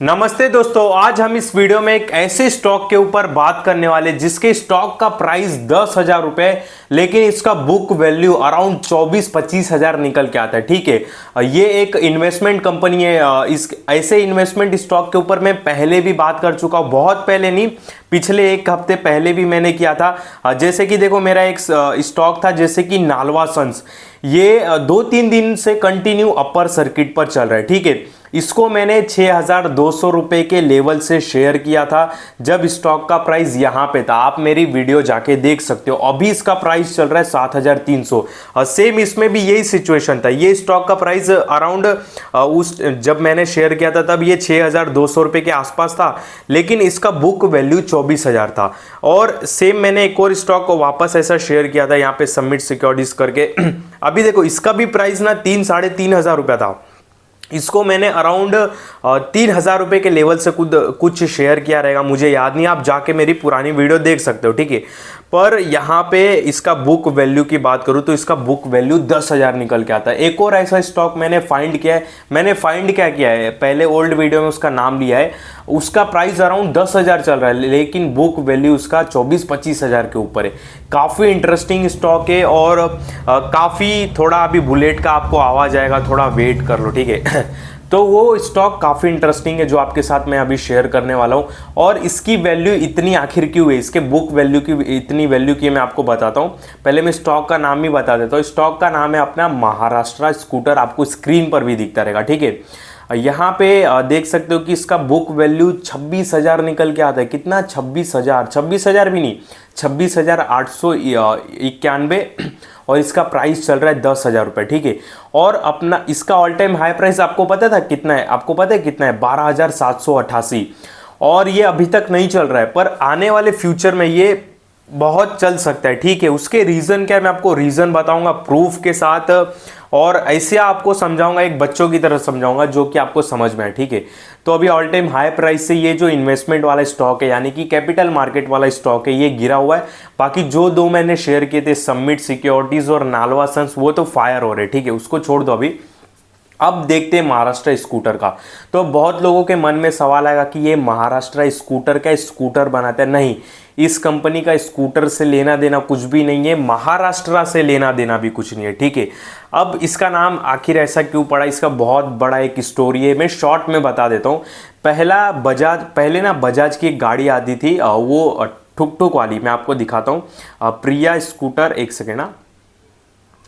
नमस्ते दोस्तों, आज हम इस वीडियो में एक ऐसे स्टॉक के ऊपर बात करने वाले जिसके स्टॉक का प्राइस 10,000 रुपए, लेकिन इसका बुक वैल्यू अराउंड 24-25 हजार निकल के आता है। ठीक है, ये एक इन्वेस्टमेंट कंपनी है। इस ऐसे इन्वेस्टमेंट स्टॉक के ऊपर मैं पहले भी बात कर चुका हूं, बहुत पहले नहीं, पिछले एक हफ्ते पहले भी मैंने किया था। जैसे कि देखो, मेरा एक स्टॉक था जैसे कि नालवा सन्स, ये 2-3 दिन से कंटिन्यू अपर सर्किट पर चल रहा है। ठीक है, इसको मैंने 6,200 रुपए के लेवल से शेयर किया था जब स्टॉक का प्राइस यहां पे था। आप मेरी वीडियो जाके देख सकते हो। अभी इसका प्राइस चल रहा है 7,300। सेम इसमें भी यही सिचुएशन था। ये स्टॉक का प्राइस अराउंड उस जब मैंने शेयर किया था तब ये 6,200 रुपए के आसपास था, लेकिन इसका बुक वैल्यू 24,000 था। और सेम मैंने एक और स्टॉक को वापस ऐसा शेयर किया था यहाँ पे समिट सिक्योरिटीज करके। अभी देखो, इसका भी प्राइस ना 3-3,500 रुपया था। इसको मैंने अराउंड 3,000 रुपए के लेवल से कुछ शेयर किया रहेगा, मुझे याद नहीं। आप जाके मेरी पुरानी वीडियो देख सकते हो। ठीक है, पर यहाँ पे इसका बुक वैल्यू की बात करूँ तो इसका बुक वैल्यू 10,000 निकल के आता है। एक और ऐसा स्टॉक मैंने फाइंड किया है। मैंने फाइंड क्या किया है, पहले ओल्ड वीडियो में उसका नाम लिया है। उसका प्राइस अराउंड 10,000 चल रहा है, लेकिन बुक वैल्यू उसका 24-25 हजार के ऊपर है। काफ़ी इंटरेस्टिंग स्टॉक है और काफ़ी थोड़ा अभी बुलेट का आपको आवाज़ आएगा, थोड़ा वेट कर लो। ठीक है तो वो स्टॉक काफ़ी इंटरेस्टिंग है जो आपके साथ मैं अभी शेयर करने वाला हूँ। और इसकी वैल्यू इतनी आखिर क्यों है, इसके बुक वैल्यू की इतनी वैल्यू की मैं आपको बताता हूँ। पहले मैं स्टॉक का नाम ही बता देता हूँ। स्टॉक का नाम है अपना महाराष्ट्र स्कूटर, आपको स्क्रीन पर भी दिखता रहेगा। ठीक है, यहाँ पे देख सकते हो कि इसका बुक वैल्यू 26,000 निकल के आता है। कितना? 26,000 भी नहीं, 26,891। और इसका प्राइस चल रहा है 10,000 रुपये। ठीक है, और अपना इसका ऑल टाइम हाई प्राइस आपको पता था कितना है? आपको पता है कितना है? 12,788। और ये अभी तक नहीं चल रहा है, पर आने वाले फ्यूचर में ये बहुत चल सकता है। ठीक है, उसके रीज़न क्या है, मैं आपको रीज़न बताऊंगा प्रूफ के साथ, और ऐसे आपको समझाऊंगा, एक बच्चों की तरह समझाऊंगा जो कि आपको समझ में आए। ठीक है, तो अभी ऑल टाइम हाई प्राइस से ये जो इन्वेस्टमेंट वाला स्टॉक है, यानी कि कैपिटल मार्केट वाला स्टॉक है, ये गिरा हुआ है। बाकी जो दो मैंने शेयर किए थे, समिट सिक्योरिटीज और नालवा सन्स, वो तो फायर हो रहे। ठीक है, उसको छोड़ दो अभी। अब देखते हैं महाराष्ट्र स्कूटर का। तो बहुत लोगों के मन में सवाल आएगा कि ये महाराष्ट्र स्कूटर का स्कूटर बनाता है। नहीं, इस कंपनी का स्कूटर से लेना देना कुछ भी नहीं है, महाराष्ट्र से लेना देना भी कुछ नहीं है। ठीक है, अब इसका नाम आखिर ऐसा क्यों पड़ा, इसका बहुत बड़ा एक स्टोरी है, मैं शॉर्ट में बता देता हूँ। पहले ना बजाज की एक गाड़ी आती थी, वो ठुक ठुक वाली, मैं आपको दिखाता हूँ। प्रिया स्कूटर, एक सेकेंड ना,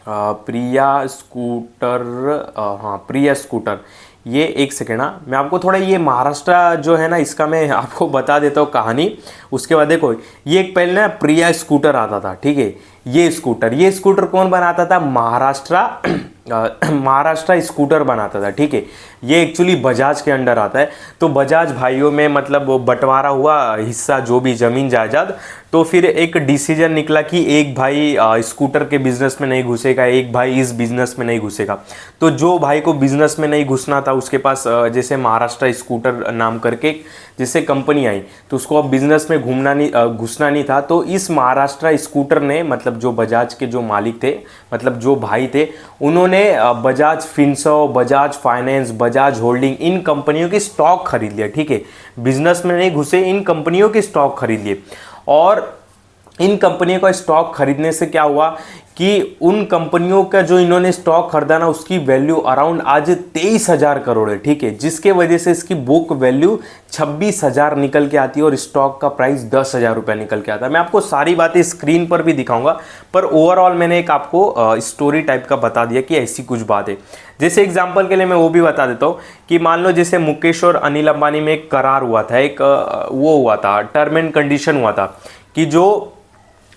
प्रिया स्कूटर, हाँ प्रिया स्कूटर, ये एक सेकेंड ना, मैं आपको थोड़ा ये महाराष्ट्र जो है ना, इसका मैं आपको बता देता हूँ कहानी। उसके बाद देखो, ये एक पहले ना प्रिया स्कूटर आता था। ठीक है, ये स्कूटर कौन बनाता था? महाराष्ट्र स्कूटर बनाता था। ठीक है, ये एक्चुअली बजाज के अंडर आता है। तो बजाज भाइयों में मतलब वो बंटवारा हुआ हिस्सा, जो भी जमीन जायदाद, तो फिर एक डिसीजन निकला कि एक भाई स्कूटर के बिजनेस में नहीं घुसेगा, एक भाई इस बिजनेस में नहीं घुसेगा। तो जो भाई को बिजनेस में नहीं घुसना था, उसके पास जैसे महाराष्ट्र स्कूटर नाम करके जैसे कंपनी आई, तो उसको अब बिजनेस में घुसना नहीं था। तो इस महाराष्ट्र स्कूटर ने, मतलब जो बजाज के जो मालिक थे, मतलब जो भाई थे, उन्होंने बजाज फिनसर्व, बजाज फाइनेंस, बजाज होल्डिंग, इन कंपनियों के स्टॉक खरीद लिया। ठीक है, बिजनेस में नहीं घुसे, इन कंपनियों के स्टॉक खरीद लिए। और इन कंपनियों का स्टॉक खरीदने से क्या हुआ कि उन कंपनियों का जो इन्होंने स्टॉक खरीदा ना, उसकी वैल्यू अराउंड आज 23,000 करोड़ है। ठीक है, जिसके वजह से इसकी बुक वैल्यू 26,000 निकल के आती है और स्टॉक का प्राइस 10,000 रुपये निकल के आता है। मैं आपको सारी बातें स्क्रीन पर भी दिखाऊंगा, पर ओवरऑल मैंने एक आपको स्टोरी टाइप का बता दिया कि ऐसी कुछ बात है। जैसे एग्जाम्पल के लिए मैं वो भी बता देता हूँ कि मान लो जैसे मुकेश और अनिल अंबानी में एक करार हुआ था, एक वो हुआ था, टर्म एंड कंडीशन हुआ था कि जो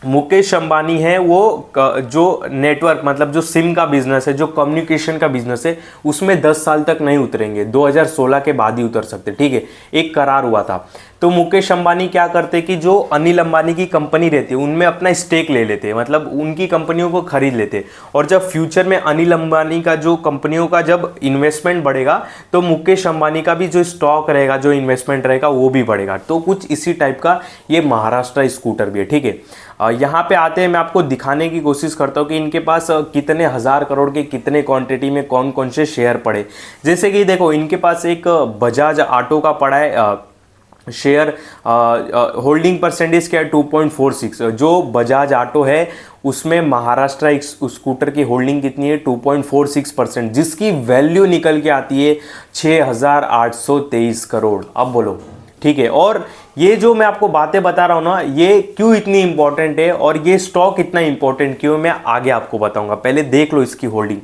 मुकेश अंबानी है वो जो नेटवर्क, मतलब जो सिम का बिजनेस है, जो कम्युनिकेशन का बिजनेस है, उसमें 10 साल तक नहीं उतरेंगे, 2016 के बाद ही उतर सकते। ठीक है, एक करार हुआ था। तो मुकेश अंबानी क्या करते कि जो अनिल अंबानी की कंपनी रहती है उनमें अपना स्टेक ले लेते, मतलब उनकी कंपनियों को खरीद लेते। और जब फ्यूचर में अनिल अंबानी का जो कंपनियों का जब इन्वेस्टमेंट बढ़ेगा, तो मुकेश अंबानी का भी जो स्टॉक रहेगा, जो इन्वेस्टमेंट रहेगा, वो भी बढ़ेगा। तो कुछ इसी टाइप का ये महाराष्ट्र स्कूटर भी है। ठीक है, यहाँ पे आते हैं, मैं आपको दिखाने की कोशिश करता हूँ कि इनके पास कितने हजार करोड़ के कितने क्वांटिटी में कौन कौन से शेयर पड़े। जैसे कि देखो इनके पास एक बजाज ऑटो का पड़ा है शेयर, होल्डिंग परसेंटेज क्या है 2.46। जो बजाज ऑटो है उसमें महाराष्ट्र स्कूटर की होल्डिंग कितनी है 2.46%, जिसकी वैल्यू निकल के आती है 6,823 करोड़। अब बोलो ठीक है। और ये जो मैं आपको बातें बता रहा हूं ना, ये क्यों इतनी इंपॉर्टेंट है और ये स्टॉक इतना इंपॉर्टेंट क्यों, मैं आगे आपको बताऊंगा। पहले देख लो इसकी होल्डिंग।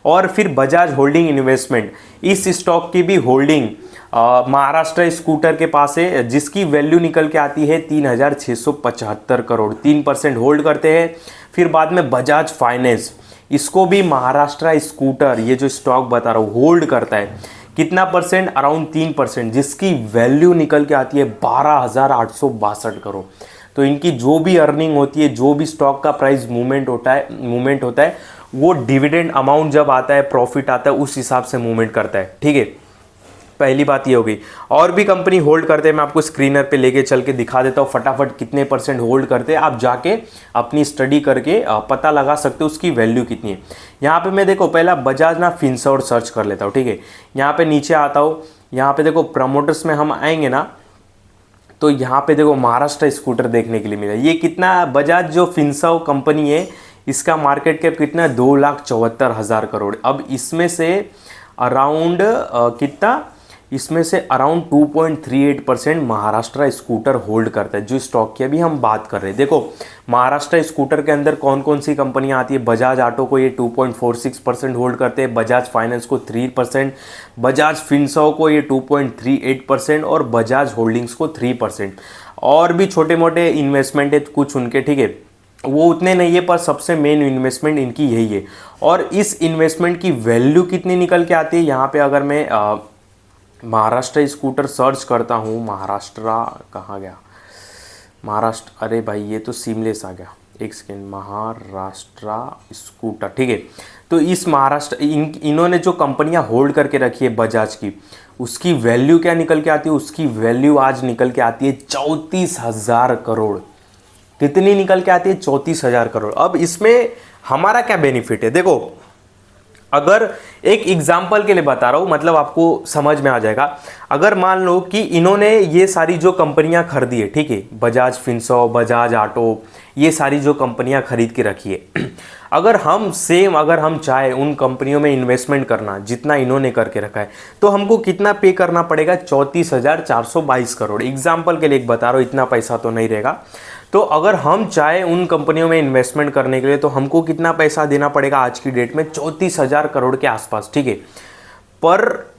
और फिर बजाज होल्डिंग इन्वेस्टमेंट, इस स्टॉक की भी होल्डिंग महाराष्ट्र स्कूटर के पास है, जिसकी वैल्यू निकल के आती है 3,675 करोड़, 3% होल्ड करते हैं। फिर बाद में बजाज फाइनेंस, इसको भी महाराष्ट्र स्कूटर, ये जो स्टॉक बता रहा हूँ, होल्ड करता है। कितना परसेंट, अराउंड 3%, जिसकी वैल्यू निकल के आती है 12,862 करोड़। तो इनकी जो भी अर्निंग होती है, जो भी स्टॉक का प्राइस मूवमेंट होता है वो डिविडेंड अमाउंट जब आता है, प्रॉफिट आता है, उस हिसाब से मूवमेंट करता है। ठीक है, पहली बात ये होगी। और भी कंपनी होल्ड करते हैं, मैं आपको स्क्रीनर पे लेके चल के दिखा देता हूँ फटाफट कितने परसेंट होल्ड करते हैं। आप जाके अपनी स्टडी करके पता लगा सकते हो उसकी वैल्यू कितनी है। यहाँ पे मैं देखो पहला बजाज ना फिनसर्व सर्च कर लेता हूँ। ठीक है, यहाँ पे नीचे आता हूँ, यहाँ पे देखो प्रमोटर्स में हम आएंगे ना, तो यहाँ पे देखो महाराष्ट्र स्कूटर देखने के लिए मिला। ये कितना, बजाज जो फिनसर्व कंपनी है इसका मार्केट कैप कितना है 2,74,000 करोड़। अब इसमें से अराउंड कितना, इसमें से अराउंड 2.38% महाराष्ट्र स्कूटर होल्ड करता है, जो स्टॉक की अभी हम बात कर रहे हैं। देखो महाराष्ट्र स्कूटर के अंदर कौन कौन सी कंपनियां आती है। बजाज ऑटो को ये 2.46% होल्ड करते हैं, बजाज फाइनेंस को 3%, बजाज फिनसर्व को ये 2.38% और बजाज होल्डिंग्स को 3%। और भी छोटे मोटे इन्वेस्टमेंट है कुछ उनके, ठीक है, वो उतने नहीं है, पर सबसे मेन इन्वेस्टमेंट इनकी यही है। और इस इन्वेस्टमेंट की वैल्यू कितनी निकल के आती है, यहाँ पे अगर मैं महाराष्ट्र स्कूटर सर्च करता हूँ, महाराष्ट्र कहाँ गया, महाराष्ट्र, अरे भाई ये तो सीमलेस आ गया, एक सेकेंड, महाराष्ट्र स्कूटर। ठीक है, तो इस महाराष्ट्र इन्होंने जो कंपनियां होल्ड करके रखी है बजाज की, उसकी वैल्यू क्या निकल के आती है, उसकी वैल्यू आज निकल के आती है 34,000 करोड़। कितनी निकल के आती है, 34,000 करोड़। अब इसमें हमारा क्या बेनिफिट है, देखो अगर एक एग्जाम्पल के लिए बता रहा हूँ, मतलब आपको समझ में आ जाएगा। अगर मान लो कि इन्होंने ये सारी जो कंपनियां खरीदी है, ठीक है, बजाज फिनसर्व, बजाज ऑटो, ये सारी जो कंपनियां खरीद के रखी है, अगर हम चाहे उन कंपनियों में इन्वेस्टमेंट करना जितना इन्होंने करके रखा है, तो हमको कितना पे करना पड़ेगा, 34,422 करोड़। एग्जाम्पल के लिए बता रहा हूँ, इतना पैसा तो नहीं रहेगा। तो अगर हम चाहे उन कंपनियों में इन्वेस्टमेंट करने के लिए, तो हमको कितना पैसा देना पड़ेगा आज की डेट में, 34,000 करोड़ के आसपास। ठीक है, पर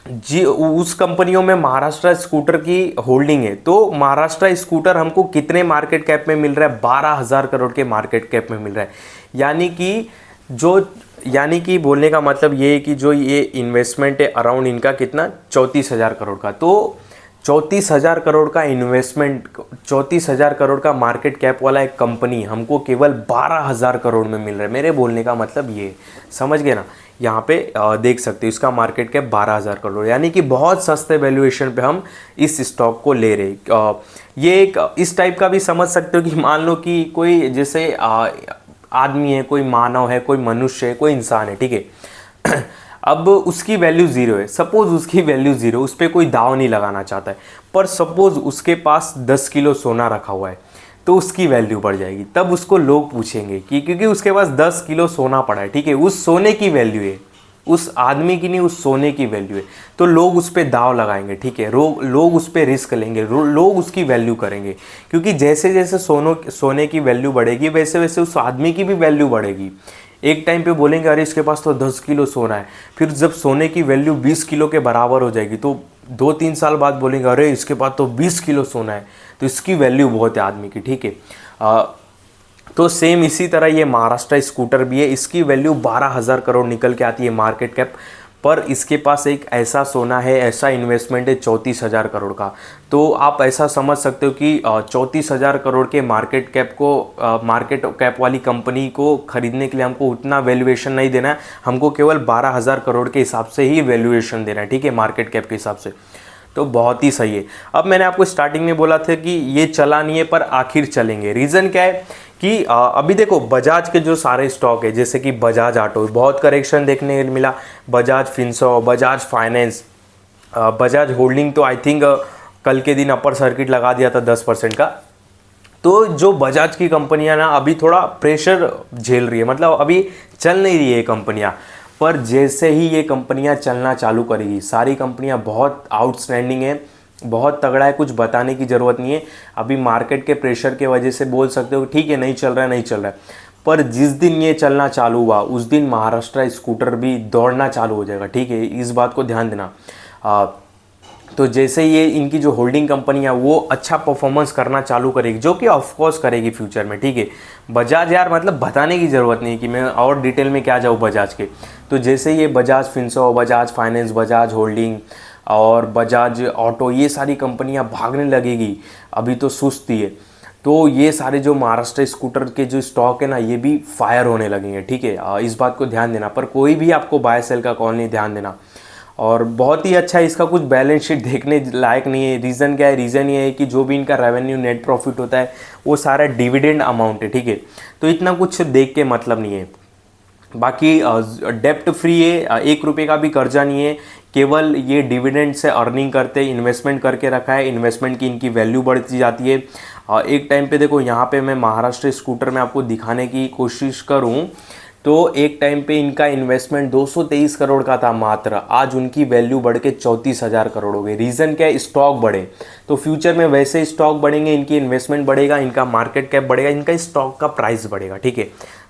जी उस कंपनियों में महाराष्ट्र स्कूटर की होल्डिंग है, तो महाराष्ट्र स्कूटर हमको कितने मार्केट कैप में मिल रहा है, 12,000 करोड़ के मार्केट कैप में मिल रहा है। यानी कि बोलने का मतलब ये है कि जो ये इन्वेस्टमेंट है अराउंड इनका कितना, 34,000 करोड़ का। तो 34,000 करोड़ का इन्वेस्टमेंट, 34,000 करोड़ का मार्केट कैप वाला एक कंपनी हमको केवल 12,000 करोड़ में मिल रहा है। मेरे बोलने का मतलब ये, समझ गए ना। यहाँ पे देख सकते हो इसका मार्केट कैप 12,000 करोड़, यानी कि बहुत सस्ते वैल्यूएशन पे हम इस स्टॉक को ले रहे। ये एक इस टाइप का भी समझ सकते हो कि मान लो कि कोई जैसे आदमी है, कोई मानव है, कोई मनुष्य है, कोई इंसान है, ठीक है, अब उसकी वैल्यू जीरो है, सपोज उसकी वैल्यू जीरो, उस पर कोई दाव नहीं लगाना चाहता है, पर सपोज उसके पास 10 किलो सोना रखा हुआ है, तो उसकी वैल्यू बढ़ जाएगी। तब उसको लोग पूछेंगे कि क्योंकि उसके पास 10 किलो सोना पड़ा है, ठीक है, उस सोने की वैल्यू है, उस आदमी की नहीं, उस सोने की वैल्यू है, तो लोग उस पर दाव लगाएंगे, ठीक है, लोग उस पर रिस्क लेंगे, लोग उसकी वैल्यू करेंगे, क्योंकि जैसे जैसे सोने की वैल्यू बढ़ेगी, वैसे वैसे उस आदमी की भी वैल्यू बढ़ेगी। एक टाइम पे बोलेंगे अरे इसके पास तो 10 किलो सोना है, फिर जब सोने की वैल्यू 20 किलो के बराबर हो जाएगी, तो 2-3 साल बाद बोलेंगे अरे इसके पास तो 20 किलो सोना है, तो इसकी वैल्यू बहुत है आदमी की, ठीक है। तो सेम इसी तरह ये महाराष्ट्र स्कूटर भी है, इसकी वैल्यू 12,000 करोड़ निकल के आती है मार्केट कैप, पर इसके पास एक ऐसा सोना है, ऐसा इन्वेस्टमेंट है 34,000 करोड़ का। तो आप ऐसा समझ सकते हो कि 34,000 करोड़ के मार्केट कैप वाली कंपनी को खरीदने के लिए हमको उतना वैल्यूएशन नहीं देना है, हमको केवल 12,000 करोड़ के हिसाब से ही वैल्यूएशन देना है, ठीक है, मार्केट कैप के हिसाब से। तो बहुत ही सही है। अब मैंने आपको स्टार्टिंग में बोला था कि ये चला नहीं है पर आखिर चलेंगे। रीज़न क्या है कि अभी देखो बजाज के जो सारे स्टॉक है, जैसे कि बजाज ऑटो बहुत करेक्शन देखने को मिला, बजाज फिनसर्व, बजाज फाइनेंस, बजाज होल्डिंग तो आई थिंक कल के दिन अपर सर्किट लगा दिया था 10% का। तो जो बजाज की कंपनियां ना अभी थोड़ा प्रेशर झेल रही है, मतलब अभी चल नहीं रही है कंपनियां। पर जैसे ही ये कंपनियां चलना चालू करेगी, सारी कंपनियां बहुत आउटस्टैंडिंग है, बहुत तगड़ा है, कुछ बताने की ज़रूरत नहीं है। अभी मार्केट के प्रेशर के वजह से बोल सकते हो ठीक है नहीं चल रहा है, नहीं चल रहा है, पर जिस दिन ये चलना चालू हुआ उस दिन महाराष्ट्र स्कूटर भी दौड़ना चालू हो जाएगा। ठीक है, इस बात को ध्यान देना। तो जैसे ये इनकी जो होल्डिंग कंपनी है वो अच्छा परफॉर्मेंस करना चालू करेगी, जो कि ऑफकोर्स करेगी फ्यूचर में। ठीक है, बजाज यार मतलब बताने की ज़रूरत नहीं कि मैं और डिटेल में क्या जाऊँ बजाज के। तो जैसे ये बजाज फिनसर्व, बजाज फाइनेंस, बजाज होल्डिंग और बजाज ऑटो, ये सारी कंपनियां भागने लगेगी, अभी तो सुस्ती है, तो ये सारे जो महाराष्ट्र स्कूटर के जो स्टॉक है ना ये भी फायर होने लगेंगे। ठीक है, इस बात को ध्यान देना। पर कोई भी आपको बाय सेल का कॉल नहीं, ध्यान देना। और बहुत ही अच्छा इसका कुछ बैलेंस शीट देखने लायक नहीं है। रीज़न क्या है? रीज़न ये है कि जो भी इनका रेवेन्यू नेट प्रॉफिट होता है वो सारा डिविडेंड अमाउंट है। ठीक है, तो इतना कुछ देख के मतलब नहीं है। बाकी डेप्ट फ्री है, 1 रुपये का भी कर्जा नहीं है, केवल ये डिविडेंड से अर्निंग करते, इन्वेस्टमेंट करके रखा है, इन्वेस्टमेंट की इनकी वैल्यू बढ़ती जाती है। एक टाइम पे देखो यहाँ पे मैं महाराष्ट्र स्कूटर में आपको दिखाने की कोशिश करूँ तो एक टाइम पे इनका इन्वेस्टमेंट 223 करोड़ का था मात्र, आज उनकी वैल्यू बढ़ के 34,000 करोड़ हो गई। रीज़न क्या है? स्टॉक बढ़े, तो फ्यूचर में वैसे स्टॉक बढ़ेंगे, इनकी इन्वेस्टमेंट बढ़ेगा, इनका मार्केट कैप बढ़ेगा, इनका स्टॉक का प्राइस बढ़ेगा। ठीक है,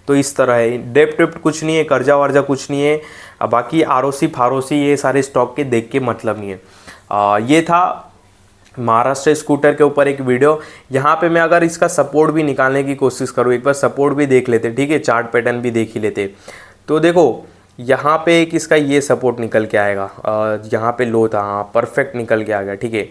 तो इस तरह है। डेप्ट वेप्ट कुछ नहीं है, कर्जा वर्जा कुछ नहीं है। बाकी आरओसी फारोसी ये सारे स्टॉक के देख के मतलब नहीं है। ये था महाराष्ट्र स्कूटर के ऊपर एक वीडियो। यहाँ पे मैं अगर इसका सपोर्ट भी निकालने की कोशिश करूँ, एक बार सपोर्ट भी देख लेते। ठीक है, चार्ट पैटर्न भी देख ही लेते। तो देखो यहाँ पे एक इसका ये सपोर्ट निकल के आएगा, यहाँ पे लो था, हाँ परफेक्ट निकल के आ गया। ठीक है,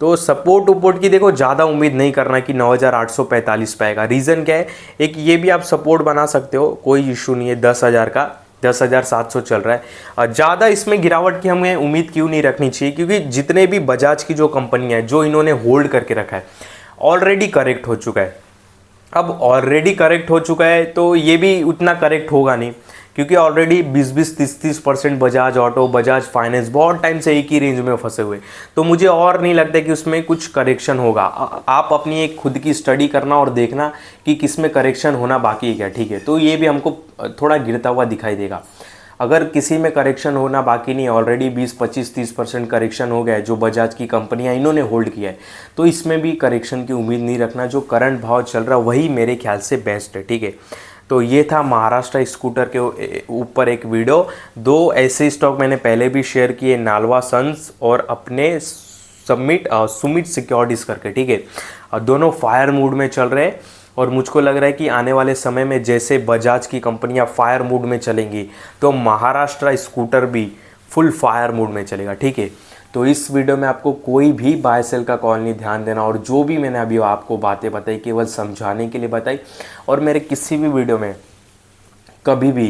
तो सपोर्ट उपोर्ट की देखो ज़्यादा उम्मीद नहीं करना कि 9,845 पे आएगा। रीज़न क्या है? एक ये भी आप सपोर्ट बना सकते हो, कोई इशू नहीं है। 10,000 का 10,700 चल रहा है। ज़्यादा इसमें गिरावट की हमें उम्मीद क्यों नहीं रखनी चाहिए? क्योंकि जितने भी बजाज की जो कंपनी है जो इन्होंने होल्ड करके रखा है ऑलरेडी करेक्ट हो चुका है। अब ऑलरेडी करेक्ट हो चुका है तो ये भी उतना करेक्ट होगा नहीं, क्योंकि already 20-20, 30-30% Bajaj auto, Bajaj finance बहुत टाइम से एक ही रेंज में फंसे हुए, तो मुझे और नहीं लगता कि उसमें कुछ करेक्शन होगा। आप अपनी एक खुद की स्टडी करना और देखना कि किस में करेक्शन होना बाकी है क्या। ठीक है, तो ये भी हमको थोड़ा गिरता हुआ दिखाई देगा। अगर किसी में करेक्शन होना बाकी नहीं, ऑलरेडी 20-25-30% करेक्शन हो गया है जो बजाज की कंपनियां इन्होंने होल्ड किया है, तो इसमें भी करेक्शन की उम्मीद नहीं रखना। जो करंट भाव चल रहा है वही मेरे ख्याल से बेस्ट है। ठीक है, तो ये था महाराष्ट्र स्कूटर के ऊपर एक वीडियो। 2 ऐसे स्टॉक मैंने पहले भी शेयर किए, नालवा सन्स और अपने सुमित सिक्योरिटीज़ करके। ठीक है, दोनों फायर मूड में चल रहे हैं और मुझको लग रहा है कि आने वाले समय में जैसे बजाज की कंपनियां फायर मूड में चलेंगी तो महाराष्ट्र स्कूटर भी फुल फायर मूड में चलेगा। ठीक है, तो इस वीडियो में आपको कोई भी बाय सेल का कॉल नहीं, ध्यान देना। और जो भी मैंने अभी आपको बातें बताई केवल समझाने के लिए बताई, और मेरे किसी भी वीडियो में कभी भी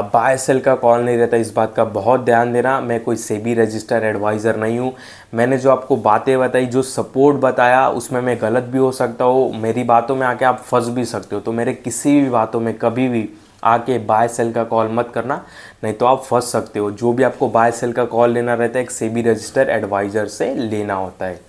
बाय सेल का कॉल नहीं रहता, इस बात का बहुत ध्यान देना। मैं कोई सेबी रजिस्टर्ड एडवाइज़र नहीं हूँ। मैंने जो आपको बातें बताई, जो सपोर्ट बताया, उसमें मैं गलत भी हो सकता हूँ, मेरी बातों में आके आप फंस भी सकते हो। तो मेरे किसी भी बातों में कभी भी आके बाय सेल का कॉल मत करना, नहीं तो आप फंस सकते हो। जो भी आपको बाय सेल का कॉल लेना रहता है एक सेबी रजिस्टर्ड एडवाइज़र से लेना होता है।